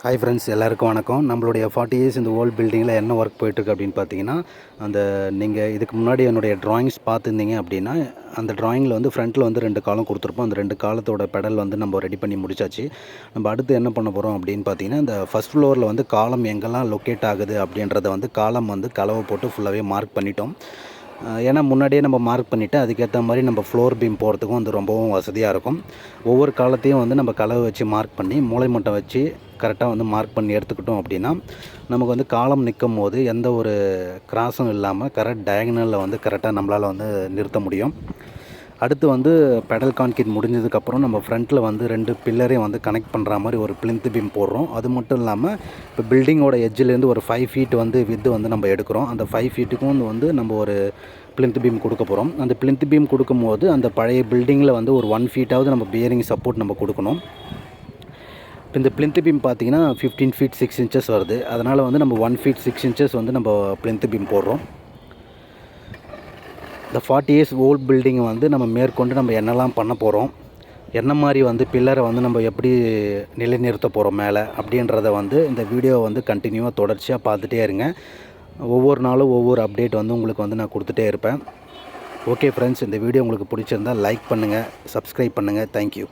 Hi friends, எல்லாருக்கும் வணக்கம். நம்மளுடைய 40 இயர்ஸ் இந்த ஓல்ட் பில்டிங்கில் என்ன ஒர்க் போயிட்டுருக்கு அப்படின்னு பார்த்தீங்கன்னா, அந்த நீங்கள் இதுக்கு முன்னாடி என்னுடைய ட்ராயிங்ஸ் பார்த்துருந்தீங்க அப்படின்னா, அந்த ட்ராயிங்கில் வந்து ஃப்ரண்ட்டில் வந்து 2 காலம் கொடுத்துருப்போம். அந்த 2 காலத்தோட பெடல் வந்து நம்ம ரெடி பண்ணி முடிச்சாச்சு. நம்ம அடுத்து என்ன பண்ண போகிறோம் அப்படின்னு பார்த்தீங்கன்னா, இந்த ஃபஸ்ட் ஃப்ளோரில் வந்து காலம் எங்கெல்லாம் லொக்கேட் ஆகுது அப்படின்றத வந்து காலம் வந்து கலவை போட்டு ஃபுல்லாகவே மார்க் பண்ணிட்டோம். ஏன்னா முன்னாடியே நம்ம மார்க் பண்ணிவிட்டு அதுக்கேற்ற மாதிரி நம்ம ஃப்ளோர் பீம் போகிறதுக்கும் வந்து ரொம்பவும் வசதியாக இருக்கும். ஒவ்வொரு காலத்தையும் வந்து நம்ம கலவை வச்சு மார்க் பண்ணி மூளை மட்டம் வச்சு கரெக்டாக வந்து மார்க் பண்ணி எடுத்துக்கிட்டோம் அப்படின்னா, நமக்கு வந்து காலம் நிற்கும்போது எந்த ஒரு கிராஸும் இல்லாமல் கரெக்ட் டயகனலில் வந்து கரெக்டாக நம்மளால் வந்து நிறுத்த முடியும். அடுத்து வந்து பெடல் கான்கிரீட் முடிஞ்சதுக்கப்புறம் நம்ம ஃப்ரண்ட்டில் வந்து 2 பில்லரையும் வந்து கனெக்ட் பண்ணுற மாதிரி ஒரு பிளிந்த் பீம் போடுறோம். அது மட்டும் இல்லாமல் இப்போ பில்டிங்கோட எட்ஜிலேருந்து ஒரு 5 ஃபீட் வந்து வித்து வந்து நம்ம எடுக்கிறோம். அந்த 5 ஃபீட்டுக்கும் வந்து நம்ம ஒரு பிளிந்த் பீம் கொடுக்க போகிறோம். அந்த பிளிந்த் பீம் கொடுக்கும்போது அந்த பழைய பில்டிங்கில் வந்து ஒரு 1 ஃபீட்டாவது நம்ம பியரிங் சப்போர்ட் நம்ம கொடுக்கணும். இப்போ இந்த பிளிந்த் பீம் பார்த்தீங்கன்னா 15 ஃபீட் 6 இன்ச்சஸ் வருது. அதனால் வந்து நம்ம 1 ஃபீட் 6 இன்ச்சஸ் வந்து நம்ம பிளிந்த் பீம் போடுறோம். இந்த 40 இயர்ஸ் ஓல்ட் பில்டிங்கை வந்து நம்ம மேற்கொண்டு நம்ம என்னெல்லாம் பண்ண போகிறோம், என்ன மாதிரி வந்து பில்லரை வந்து நம்ம எப்படி நிலைநிறுத்த போகிறோம் மேலே அப்படின்றத வந்து இந்த வீடியோவை வந்து கண்டினியூவாக தொடர்ச்சியாக பார்த்துட்டே இருங்க. ஒவ்வொரு நாளும் ஒவ்வொரு அப்டேட் வந்து உங்களுக்கு வந்து நான் கொடுத்துட்டே இருப்பேன். ஓகே ஃப்ரெண்ட்ஸ், இந்த வீடியோ உங்களுக்கு பிடிச்சிருந்தால் லைக் பண்ணுங்கள், சப்ஸ்கிரைப் பண்ணுங்கள். தேங்க்யூ.